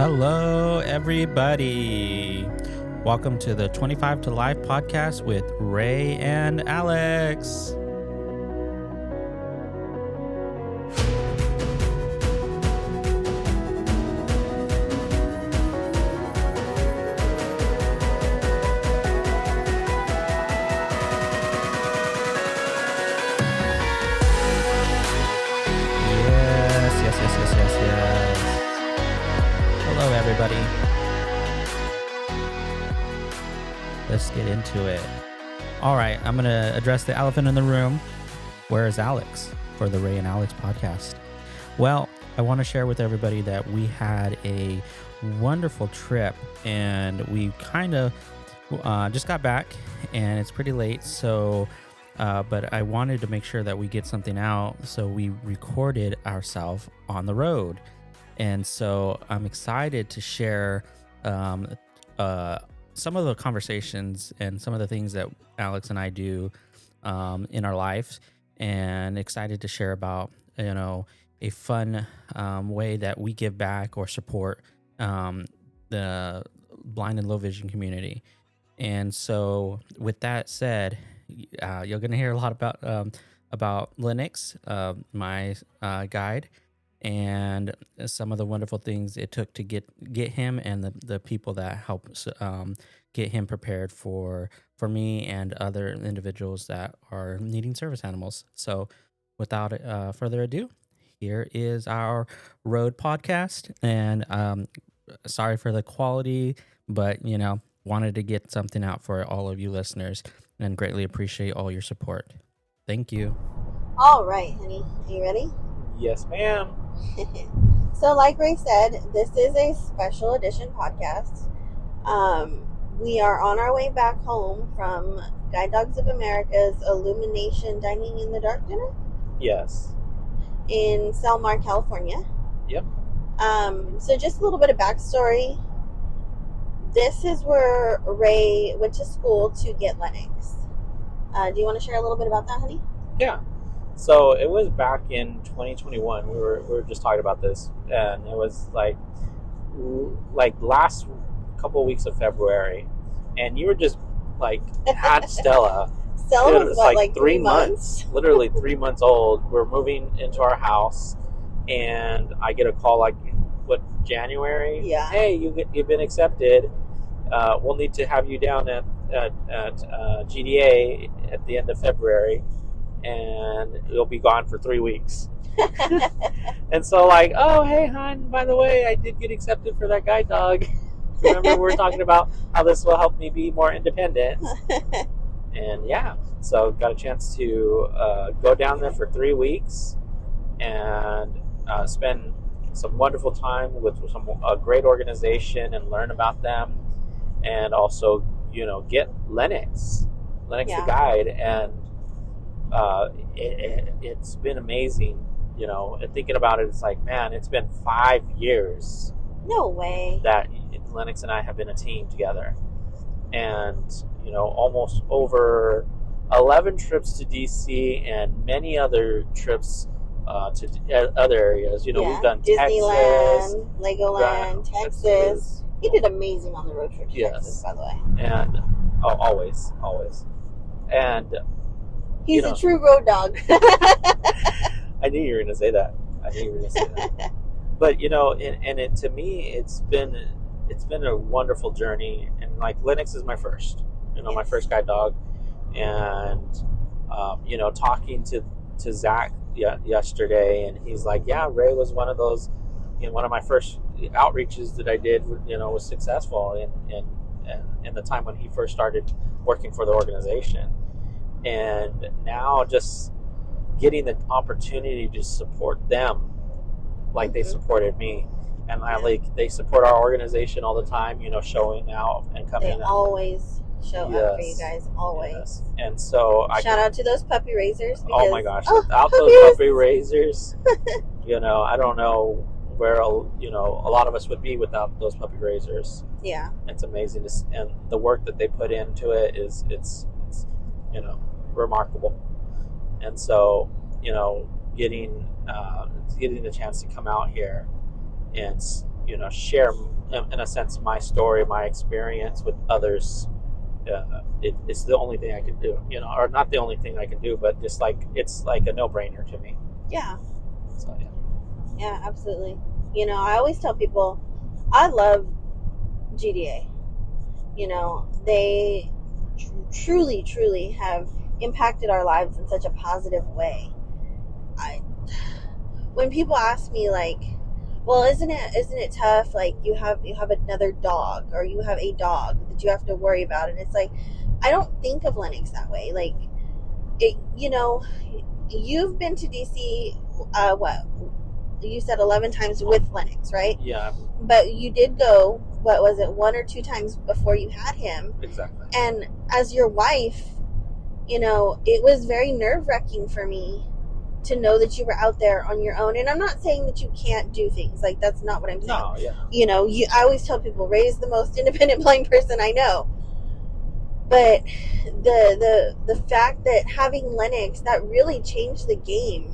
Hello, everybody. Welcome to the 25 to Life podcast with Ray and Alex. Yes. Hello, everybody. Let's get into it. All right, I'm going to address the elephant in the room. Where is Alex for the Ray and Alex podcast? Well, I want to share with everybody that we had a wonderful trip and we kind of just got back and it's pretty late. So, but I wanted to make sure that we get something out. So we recorded ourselves on the road. And so I'm excited to share some of the conversations and some of the things that Alex and I do in our lives, and excited to share about, a fun way that we give back or support the blind and low vision community. And so with that said, you're going to hear a lot about Linux, my guide, and some of the wonderful things it took to get him and the people that helped get him prepared for me and other individuals that are needing service animals. So without further ado, here is our road podcast. And sorry for the quality, but wanted to get something out for all of you listeners and greatly appreciate all your support. Thank you. All right, honey. Are you ready? Yes, ma'am. So like Ray said, this is a special edition podcast. We are on our way back home from Guide Dogs of America's Illumination Dining in the Dark dinner. Yes. In Selmar, California. Yep. So just a little bit of backstory. This is where Ray went to school to get Linux. Do you want to share a little bit about that, honey? Yeah. So it was back in 2021. We were just talking about this, and it was like last couple of weeks of February, and you were just like at Stella. Stella was like 3 months. Literally 3 months old. We're moving into our house, and I get a call January? Yeah. Hey, you've been accepted. We'll need to have you down at GDA at the end of February, and you'll be gone for 3 weeks. And so oh, hey, hon, by the way, I did get accepted for that guide dog. Remember, we were talking about how this will help me be more independent. And yeah, so got a chance to go down there for 3 weeks and spend some wonderful time with a great organization and learn about them, and also get Linux Yeah. the guide, and it's been amazing. And thinking about it, it's like, man, it's been 5 years No way. that Linux and I have been a team together, and almost over 11 trips to DC and many other trips to other areas. We've done Disneyland, Texas, Legoland, Texas. He did amazing on the road trip to Texas, by the way. And always. And He's a true road dog. I knew you were going to say that. But to me, it's been a wonderful journey. And Linux is my first, my first guide dog, and talking to Zach yesterday, and he's like, yeah, Ray was one of those. One of my first outreaches that I did, was successful in the time when he first started working for the organization. And now just getting the opportunity to support them like they supported me. And they support our organization all the time, showing out and coming. They always show up for you guys, always. Yes. And so shout out to those puppy raisers. Oh my gosh, without those puppy raisers, I don't know where a lot of us would be without those puppy raisers. Yeah, it's amazing, and the work that they put into it is it's remarkable. And so getting the chance to come out here and share, in a sense, my story, my experience with others. It's the only thing I can do, or not the only thing I can do, but just like it's like a no-brainer to me. Yeah. So yeah. Yeah, absolutely. I always tell people I love GDA. They truly, truly have impacted our lives in such a positive way. When people ask me like, well, isn't it tough? Like you have another dog, or you have a dog that you have to worry about, and it's like, I don't think of Lennox that way. Like, you've been to DC, what you said 11 times with Lennox, right? Yeah. But you did go, what was it, 1 or 2 times before you had him? Exactly. And as your wife, it was very nerve-wracking for me to know that you were out there on your own. And I'm not saying that you can't do things. Like, that's not what I'm saying. No, yeah. I always tell people, Ray's the most independent blind person I know. But the fact that having Lennox, that really changed the game,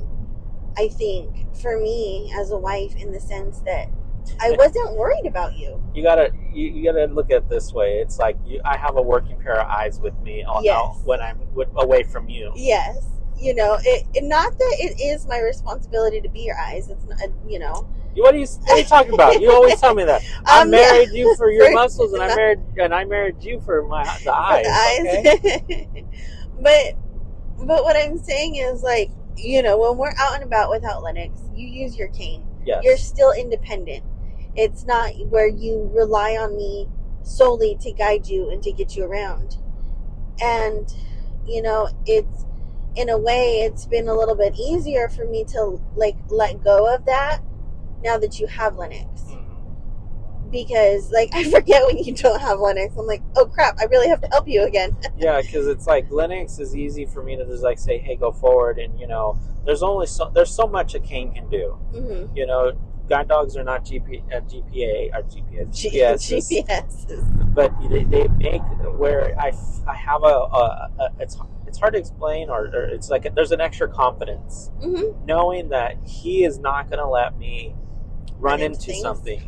I think, for me as a wife, in the sense that I wasn't worried about you. You gotta look at it this way. It's like I have a working pair of eyes with me when I'm away from you. Yes. Not that it is my responsibility to be your eyes. It's not, What are you talking about? You always tell me that. I married you for your muscles, and I married you for the eyes. Okay? But what I'm saying is, like, when we're out and about without Lennox, you use your cane. Yes. You're still independent. It's not where you rely on me solely to guide you and to get you around. And, it's, in a way, it's been a little bit easier for me to, like, let go of that now that you have Lennox. Because, like, I forget when you don't have Lennox. I'm like, oh crap, I really have to help you again. Yeah, because it's like Lennox is easy for me to just like say, hey, go forward, and there's so much a cane can do. Mm-hmm. Guide dogs are not GPS, but they make where I have it's hard to explain, or it's like there's an extra confidence, knowing that he is not going to let me run into something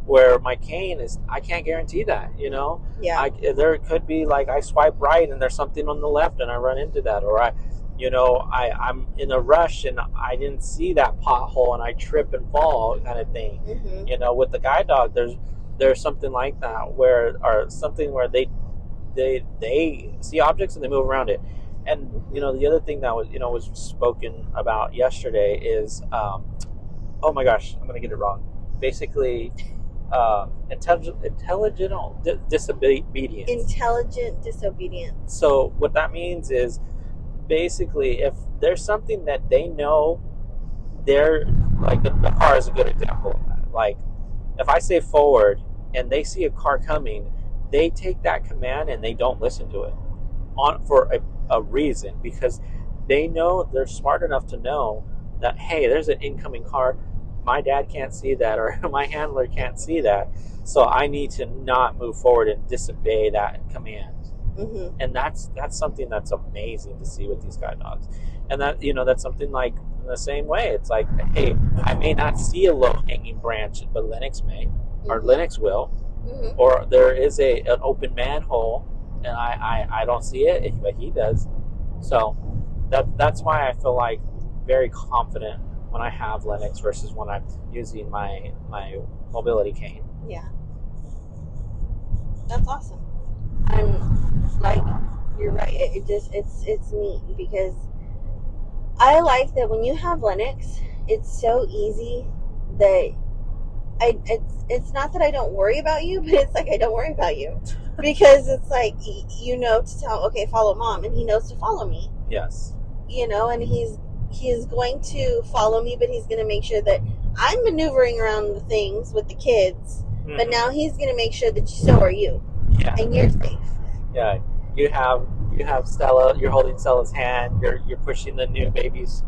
where my cane is, I can't guarantee that, Yeah. There could be like I swipe right and there's something on the left and I run into that, or I'm in a rush and I didn't see that pothole and I trip and fall kind of thing. Mm-hmm. With the guide dog, there's something like that where they see objects and they move around it. And the other thing that was spoken about yesterday is oh my gosh, I'm gonna get it wrong. Basically, intelligent disobedience. Intelligent disobedience. So what that means is, basically, if there's something that they know, they're like a car is a good example of that. Like, if I say forward and they see a car coming, they take that command and they don't listen to it for a reason, because they know, they're smart enough to know that, hey, there's an incoming car. My dad can't see that, or my handler can't see that, so I need to not move forward and disobey that command. Mm-hmm. And that's something that's amazing to see with these guide dogs. And that that's something like in the same way. It's like, hey, I may not see a low-hanging branch, but Lennox may, or Lennox will, or there is an open manhole, and I don't see it, but he does. So that's why I feel like very confident when I have Lennox versus when I'm using my mobility cane. Yeah. That's awesome. I'm like, you're right. It's neat, because I like that when you have Lennox, it's so easy that it's not that I don't worry about you, but it's like I don't worry about you, because it's like, to tell, okay, follow mom, and he knows to follow me. Yes. And he is going to follow me, but he's going to make sure that I'm maneuvering around the things with the kids. Mm-hmm. But now he's going to make sure that so are you. Yeah. And you're safe. Yeah. You have Stella. You're holding Stella's hand. You're pushing the new baby's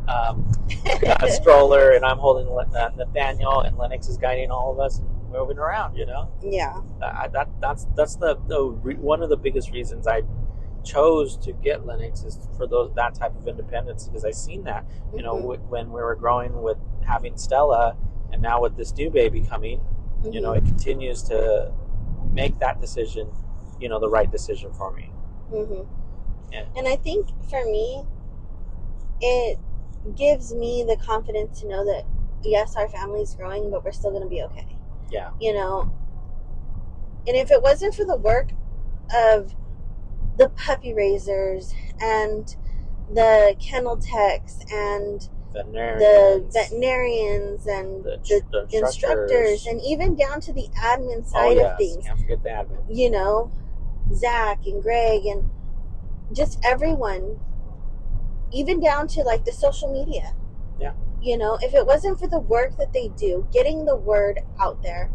stroller, and I'm holding Nathaniel, and Lennox is guiding all of us and moving around. Yeah. That's the one of the biggest reasons I chose to get Lennox is for that type of independence, because I seen that when we were growing with having Stella, and now with this new baby coming, You know, it continues to make that decision, you know, the right decision for me. Yeah. And I think for me, it gives me the confidence to know that yes, our family's growing, but we're still going to be okay. Yeah. You know, and if it wasn't for the work of the puppy raisers and the kennel techs and the veterinarians and the instructors, and even down to the admin side of things. Can't forget the admin. You know, Zach and Greg and just everyone, even down to like the social media. Yeah. You know, if it wasn't for the work that they do, getting the word out there,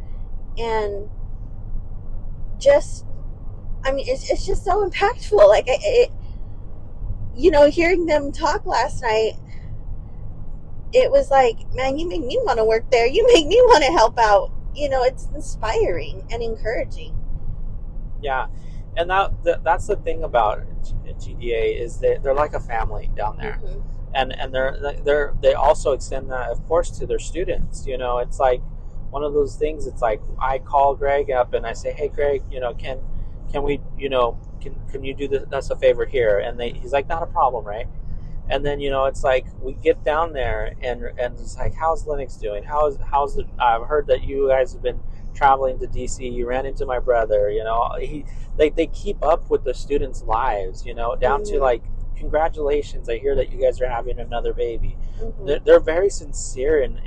and just, I mean, it's just so impactful. Like, you know, hearing them talk last night, it was like, man, you make me want to work there. You make me want to help out. You know, it's inspiring and encouraging. Yeah. And that's the thing about GDA is that they're like a family down there. And they also extend that, of course, to their students. You know, it's like one of those things. It's like I call Greg up and I say, hey, Greg, you know, can we, you know, can you do us a favor here? And he's like, not a problem, right? And then, you know, it's like we get down there and it's like, how's Lennox doing? How's the? I've heard that you guys have been traveling to DC. You ran into my brother. You know, they keep up with the students' lives. You know, down to like, congratulations! I hear that you guys are having another baby. They're very sincere and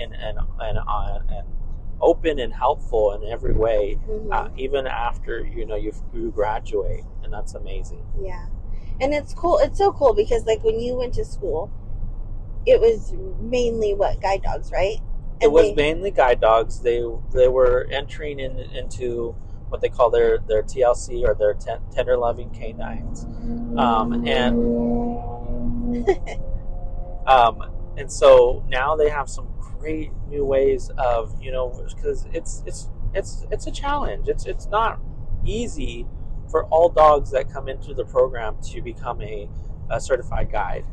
open and helpful in every way, even after, you know, you graduate, and that's amazing. Yeah. And it's cool. It's so cool because, like, when you went to school, it was mainly guide dogs, right? And it was mainly guide dogs. They were entering into what they call their TLC, or their tender loving canines, and so now they have some great new ways of, you know, because it's a challenge. It's not easy for all dogs that come into the program to become a certified guide.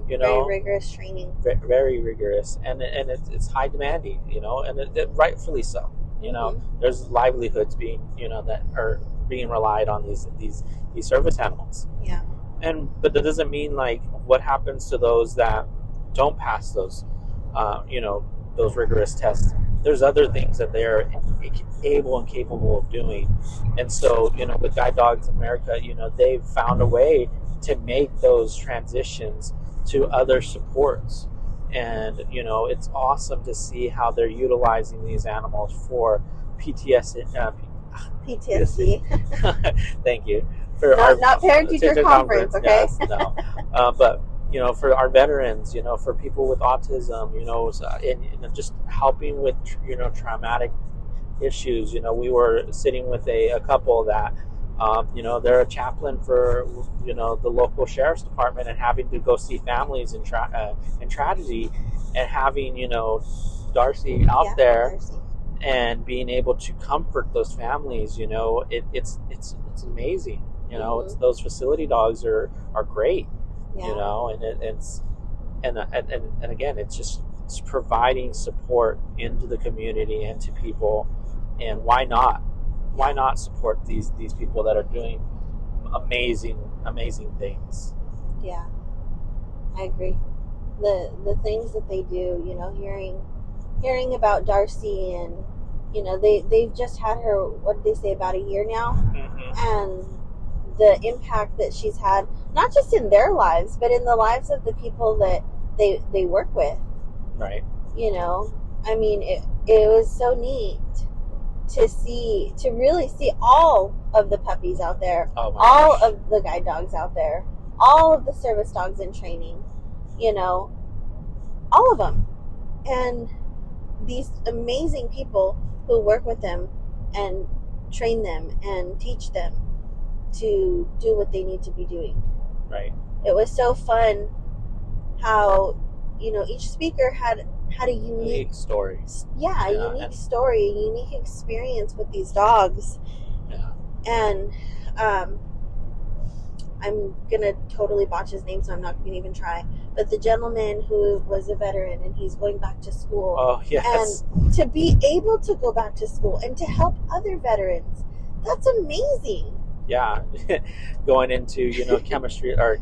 You know, very rigorous training. Very rigorous, and it's high demanding. You know, and it rightfully so. You know, there's livelihoods being, you know, that are being relied on these service animals. Yeah. But that doesn't mean, like, what happens to those that don't pass those, you know, those rigorous tests. There's other things that they're able and capable of doing. And so, you know, with Guide Dogs America, you know, they've found a way to make those transitions to other supports. And, you know, it's awesome to see how they're utilizing these animals for PTSD. Thank you. For not parent-teacher conference, okay? Yes, no. But, you know, for our veterans, you know, for people with autism, you know, and just helping with, you know, traumatic issues. You know, we were sitting with a couple that, you know, they're a chaplain for, you know, the local sheriff's department, and having to go see families in tragedy, and having, you know, Darcy out there. Darcy. And being able to comfort those families. You know, it's amazing. You know, it's those facility dogs are great. Yeah. You know, and again, it's providing support into the community and to people. And why not support these people that are doing amazing things? Yeah, I agree. The things that they do, you know, hearing about Darcy, and, you know, they've just had her, what did they say, about a year now? And the impact that she's had, not just in their lives, but in the lives of the people that they work with. Right. You know, I mean, it was so neat to really see all of the puppies out there, all of the guide dogs out there, all of the service dogs in training, you know, all of them. And these amazing people who work with them and train them and teach them to do what they need to be doing. Right. It was so fun how, you know, each speaker had a unique story. Yeah, a unique story, a unique experience with these dogs. Yeah. And I'm gonna totally botch his name, so I'm not gonna even try. But the gentleman who was a veteran and he's going back to school. Oh, yes. And to be able to go back to school and to help other veterans, that's amazing. Yeah. Going into, chemistry or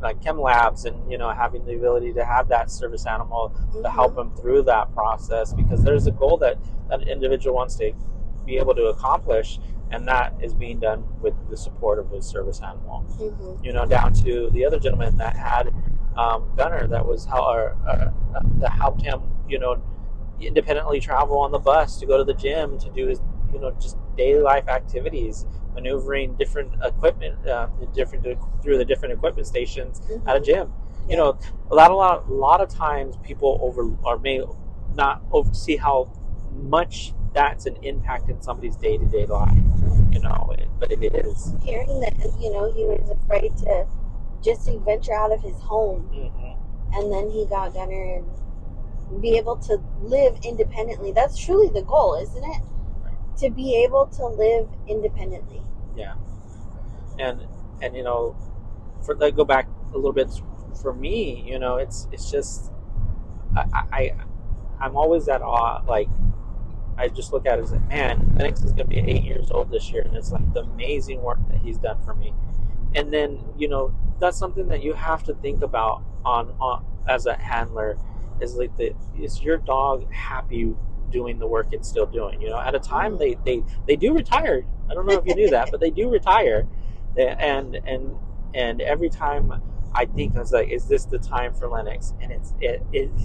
like chem labs and, having the ability to have that service animal to help them through that process, because there's a goal that that individual wants to be able to accomplish, and that is being done with the support of his service animal. Down to the other gentleman that had Gunner that was that helped him, independently travel on the bus to go to the gym to do his, just daily life activities, maneuvering different equipment, through the different equipment stations at a gym. Yeah. A lot of times people may not see how much that's an impact in somebody's day-to-day life, but it is. Hearing that, he was afraid to just to venture out of his home, and then he got Gunner and be able to live independently. That's truly the goal, isn't it? Right. To be able to live independently. Yeah. And go back a little bit, for me, it's just I'm always at awe. Like, I just look at it as like, man, Lennox is going to be 8 years old this year, and it's like the amazing work that he's done for me. And then, that's something that you have to think about on as a handler, is like, is your dog happy doing the work it's still doing? At a time they do retire. I don't know if you knew that, but they do retire, and every time I think, I was like, is this the time for Lennox? And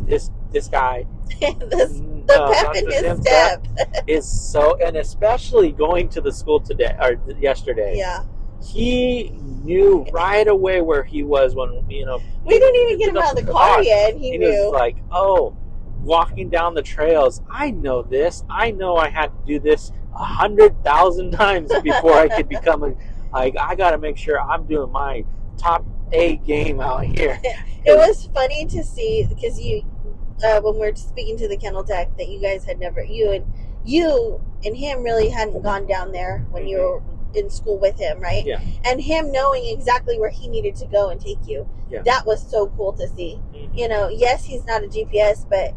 this guy, the pep in his step is so, and especially going to the school today or yesterday. Yeah. He knew right away where he was when, we didn't even get him out of the car yet. He knew. Was like, oh, walking down the trails, I know this. I know I had to do this 100,000 times before I could become I got to make sure I'm doing my top A game out here. It was funny to see, because when we're speaking to the kennel tech, that you guys had never, you and him really hadn't gone down there when you were in school with him, right? Yeah. And him knowing exactly where he needed to go and take you. Yeah. That was so cool to see. Yes, he's not a GPS, but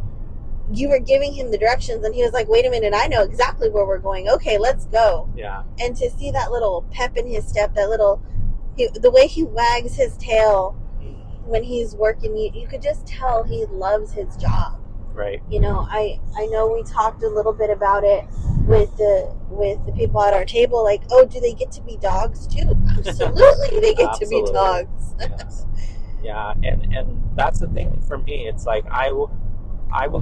you were giving him the directions, and he was like, wait a minute, I know exactly where we're going. Okay, let's go. Yeah. And to see that little pep in his step, the way he wags his tail when he's working, you could just tell he loves his job. Right. I know we talked a little bit about it with the people at our table, like, oh, do they get to be dogs too? Absolutely, they get to be dogs. Yes. Yeah, and that's the thing for me. It's like I will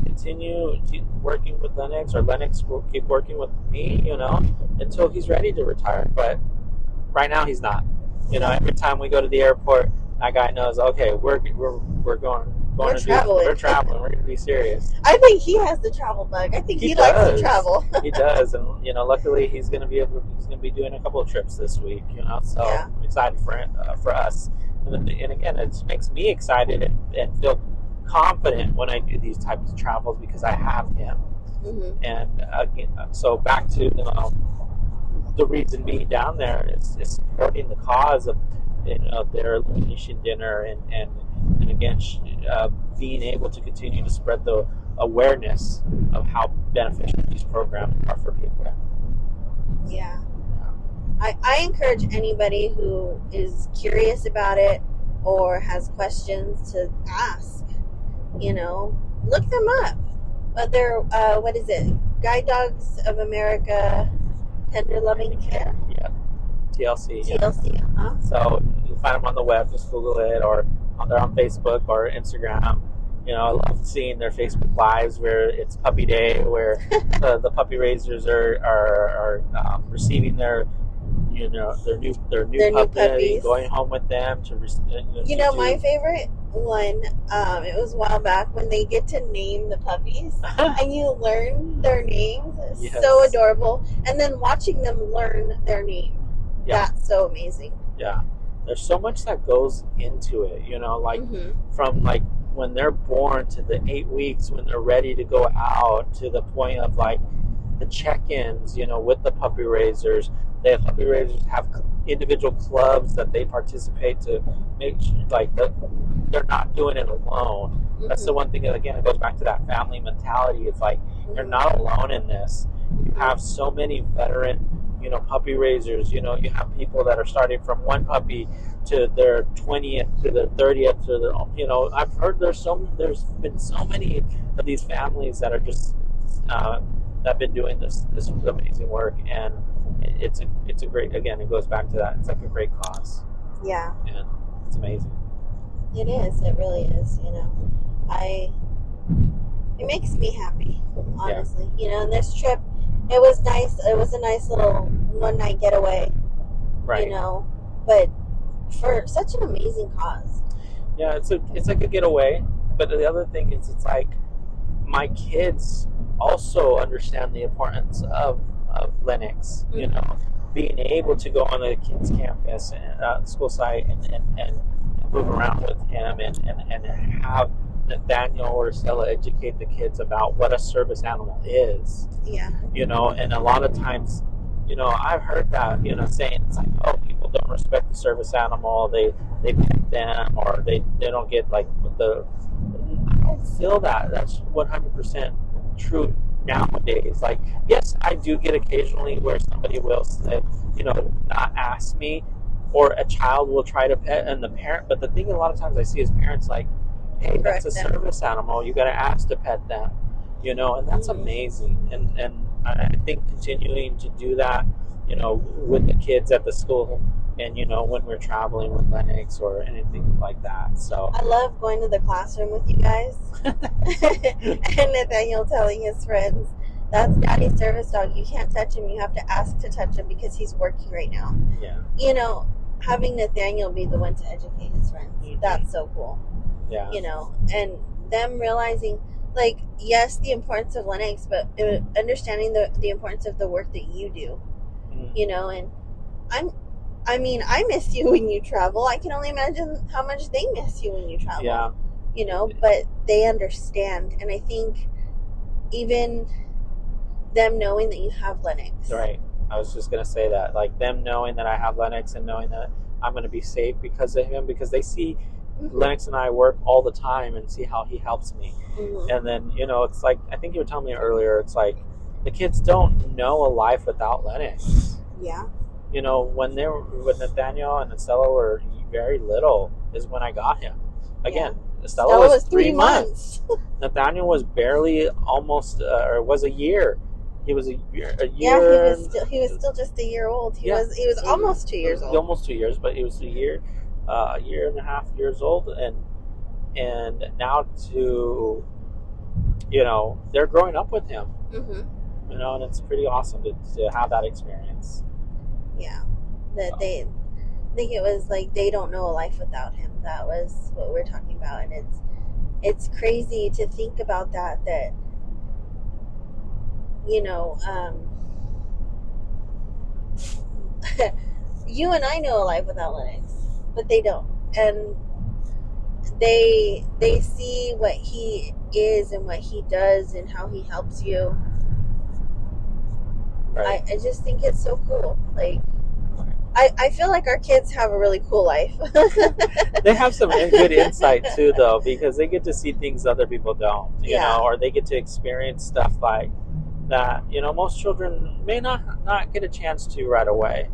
continue working with Lennox, or Lennox will keep working with me, until he's ready to retire. But right now he's not. Every time we go to the airport, that guy knows, okay, we're going. We're traveling. We're going to be serious. I think he has the travel bug. I think he likes to travel. He does, and luckily he's going to be doing a couple of trips this week. So yeah. I'm excited for us. And again, it makes me excited and feel confident when I do these types of travels, because I have him. And again, so back to the reason being down there is supporting the cause of their elimination dinner, and again, being able to continue to spread the awareness of how beneficial these programs are for people. Yeah. I encourage anybody who is curious about it or has questions to ask. Look them up. But they're, what is it? Guide Dogs of America Tender Loving Care? Yeah. TLC. TLC, yeah. So you can find them on the web, just Google it, or they're on Facebook or Instagram. I love seeing their Facebook lives where it's Puppy Day, where the puppy raisers are receiving their new puppy, going home with them to my favorite one, it was a while back, when they get to name the puppies and you learn their names. Yes. So adorable. And then watching them learn their name. Yeah. That's so amazing. Yeah. There's so much that goes into it, from like when they're born to the 8 weeks when they're ready to go out, to the point of like the check-ins, with the puppy raisers. The puppy raisers have individual clubs that they participate to make sure, like, they're not doing it alone. That's the one thing, again, it goes back to that family mentality. It's like, you're not alone in this. You have so many veteran, puppy raisers. You have people that are starting from one puppy to their 20th, to their 30th, to their, I've heard there's been so many of these families that are just, that have been doing this amazing work. And it's a great, again, it goes back to that. It's like a great cause. Yeah. And it's amazing. It is. It really is. It makes me happy, honestly. And this trip, it was nice. It was a nice little one-night getaway. Right. But for such an amazing cause. Yeah, it's like a getaway. But the other thing is, it's like my kids also understand the importance of Lennox. Being able to go on the kids' campus and school site and move around with him and have Nathaniel or Stella educate the kids about what a service animal is. Yeah. And a lot of times, I've heard that, saying it's like, oh, people don't respect the service animal, they pet them, or they don't get like I don't feel that. That's 100% true nowadays. Like, yes, I do get occasionally where somebody will say, not ask me, or a child will try to pet and the parent, but the thing a lot of times I see is parents like, hey, that's a service animal, you got to ask to pet them, and that's amazing. And I think continuing to do that, with the kids at the school, and when we're traveling with Lennox or anything like that. So I love going to the classroom with you guys and Nathaniel telling his friends, that's Daddy's service dog, you can't touch him, you have to ask to touch him because he's working right now. Yeah. Having Nathaniel be the one to educate his friends, that's so cool. Yeah. And them realizing, like, yes, the importance of Lennox, but understanding the importance of the work that you do. And I miss you when you travel. I can only imagine how much they miss you when you travel. Yeah. But they understand. And I think even them knowing that you have Lennox. Right. I was just going to say that. Like, them knowing that I have Lennox and knowing that I'm going to be safe because of him, because they see Lennox and I work all the time and see how he helps me. And then, it's like, I think you were telling me earlier, it's like the kids don't know a life without Lennox. Yeah. When Nathaniel and Stella were very little is when I got him. Again, Stella was 3 months. Nathaniel was barely almost, or was a year. He was a year. Yeah, he was still just a year old. He was almost 2 years old. Almost 2 years, but he was a year and a half years old, and now to, they're growing up with him. And it's pretty awesome to have that experience. Yeah, that they think it was like they don't know a life without him. That was what we're talking about, and it's crazy to think about that. You and I know a life without Lennox, but they don't, and they see what he is and what he does and how he helps you. Right. I just think it's so cool. Like, I feel like our kids have a really cool life. They have some good insight too, though, because they get to see things other people don't, you know, or they get to experience stuff like that, most children may not get a chance to right away,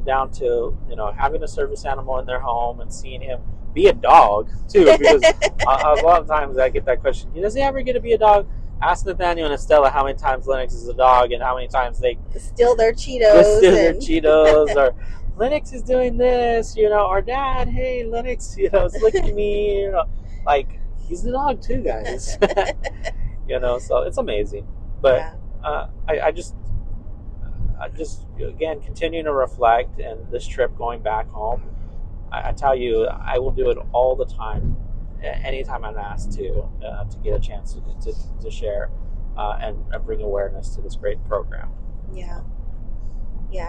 down to, having a service animal in their home and seeing him be a dog too, because a lot of times I get that question, does he ever get to be a dog? Ask Nathaniel and Estella how many times Lennox is a dog and how many times they steal their Cheetos. Or Lennox is doing this, or Dad, hey, Lennox, is licking me, like, he's a dog too, guys. So it's amazing. But I just again, continuing to reflect, and this trip going back home, I tell you, I will do it all the time. Anytime I'm asked to get a chance to share and bring awareness to this great program. Yeah,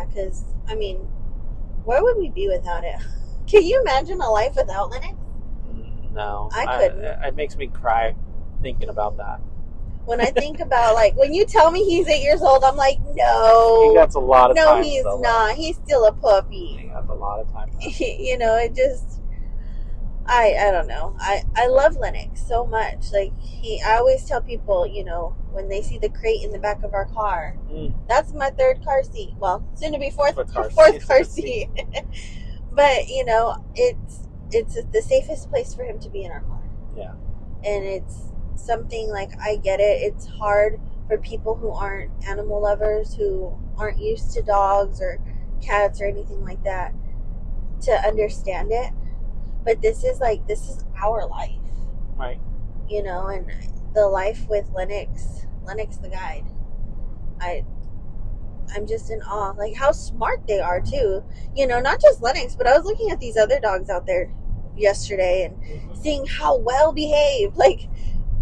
because where would we be without it? Can you imagine a life without Lennox? No, I couldn't. It makes me cry thinking about that. When I think about, like, when you tell me he's 8 years old, I'm like, no. He got a lot of time. No, he's not. He's still a puppy. He got a lot of time. You know, it just, I don't know. I love Lennox so much. Like, I always tell people, you know, when they see the crate in the back of our car, that's my third car seat. Well, soon to be fourth car seat. But, you know, it's the safest place for him to be in our car. Yeah. And it's something, like, I get it. It's hard for people who aren't animal lovers, who aren't used to dogs or cats or anything like that, to understand it. But this is our life. Right. You know, and the life with Lennox the guide. I'm just in awe. Like, how smart they are, too. You know, not just Lennox, but I was looking at these other dogs out there yesterday and seeing how well behaved. Like,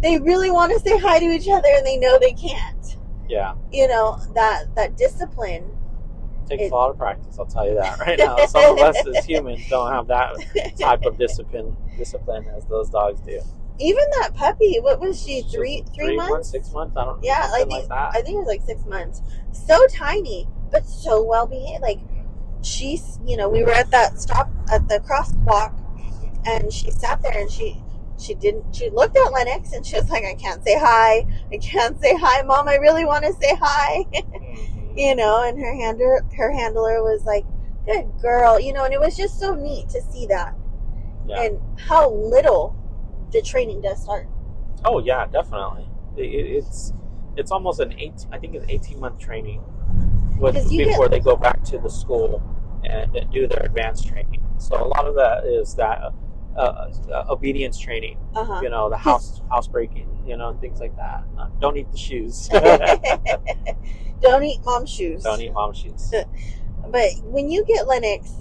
they really want to say hi to each other and they know they can't. Yeah. You know, that discipline. Takes a lot of practice, I'll tell you that right now. Some of us as humans don't have that type of discipline as those dogs do. Even that puppy, what was she, three months? 6 months? I don't know. Yeah, like that. I think it was like 6 months. So tiny, but so well behaved. Like, she's, you know, we were at that stop at the crosswalk, and she sat there and she looked at Lennox and she was like, I can't say hi, Mom, I really want to say hi. You know, and her handler was like, good girl, you know, and it was just so neat to see that. Yeah. And how little the training does start. Oh yeah, definitely. It's almost an 18-month training before they go back to the school and do their advanced training. So a lot of that is that obedience training. You know, the housebreaking, you know, and things like that. Don't eat the shoes. Don't eat mom's shoes. Don't eat mom's shoes. But when you get Lennox,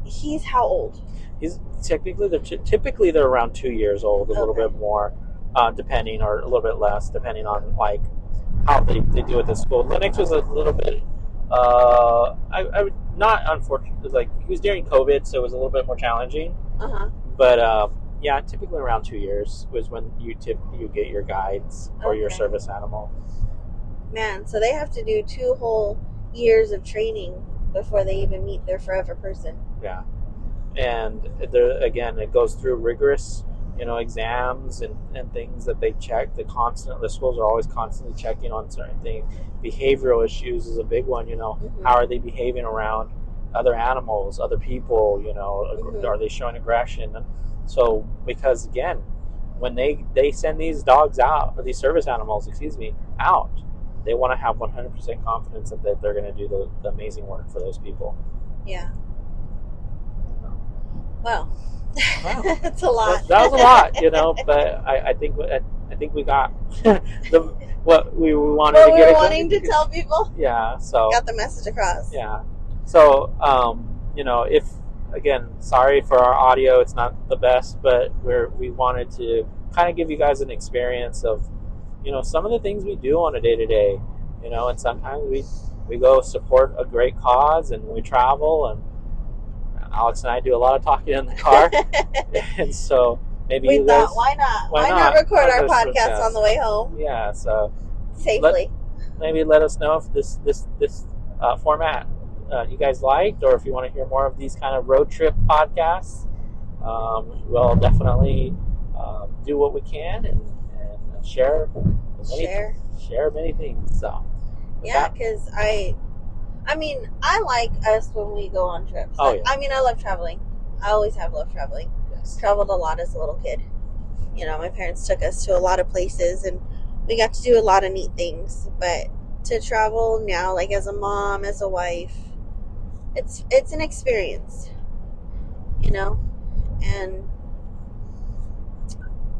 he's how old? He's typically they're around 2 years old, a little bit more, depending, or a little bit less, depending on like how they do it at school. Lennox was a little bit, I would not, unfortunately, like, he was during COVID, so it was a little bit more challenging. But yeah, typically around 2 years was when you get your guides or your service animal. Man, so they have to do 2 whole years of training before they even meet their forever person. Yeah. And there, again, it goes through rigorous, you know, exams and things that they check. The schools are always constantly checking on certain things. Behavioral issues is a big one, you know. How are they behaving around other animals, other people, you know, are they showing aggression? So, because again, when they send these dogs out, or these service animals, out, they want to have 100% confidence that they're going to do the amazing work for those people. Yeah. Wow. That's a lot. That was a lot, you know, but I think we got what we wanted to get. We were wanting to tell people. Yeah, so got the message across. Yeah. So, you know, sorry for our audio, it's not the best, but we wanted to kind of give you guys an experience of, you know, some of the things we do on a day-to-day, you know, and sometimes we go support a great cause and we travel, and Alex and I do a lot of talking in the car. And so maybe we thought, why not record our podcast on the way home? Yeah, so safely. Maybe let us know if this format you guys liked, or if you want to hear more of these kind of road trip podcasts. We'll definitely do what we can and share many things. So yeah, because I like us when we go on trips. Oh, yeah. I mean, I love traveling. I always have loved traveling. Yes. Traveled a lot as a little kid. You know, my parents took us to a lot of places, and we got to do a lot of neat things. But to travel now, like as a mom, as a wife, it's an experience, you know, and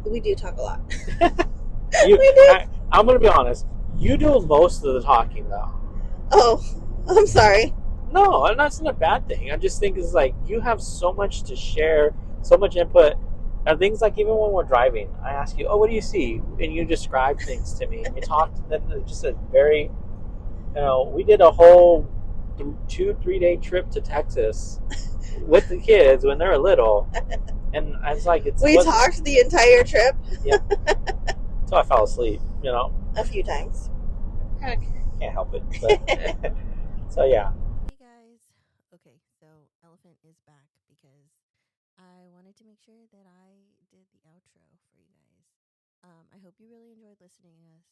we do talk a lot. We do. I'm going to be honest. You do most of the talking, though. Oh, I'm sorry. No, and that's not a bad thing. I just think it's like you have so much to share, so much input, and things like even when we're driving, I ask you, "Oh, what do you see?" and you describe things to me. And you talk to them. Just a very, you know, we did a whole 2-3 day trip to Texas with the kids when they were little, and I was like, we talked the entire trip. Yeah. So I fell asleep, you know. a few times. Can't help it. But, so yeah. Hey guys. Okay, so Elephant is back because I wanted to make sure that I did the outro for you guys. I hope you really enjoyed listening to us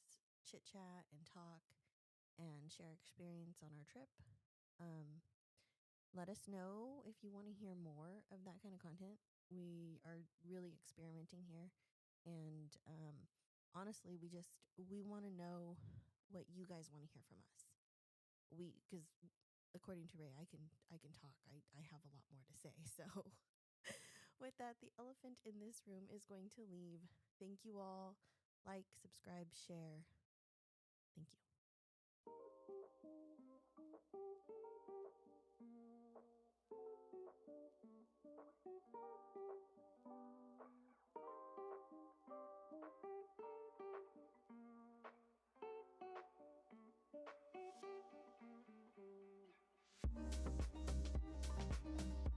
chit chat and talk and share experience on our trip. Um, Let us know if you want to hear more of that kind of content. We are really experimenting here, and honestly, we want to know what you guys want to hear from us. Because according to Ray, I can talk. I have a lot more to say. So with that, the elephant in this room is going to leave. Thank you all. Like, subscribe, share. Thank you.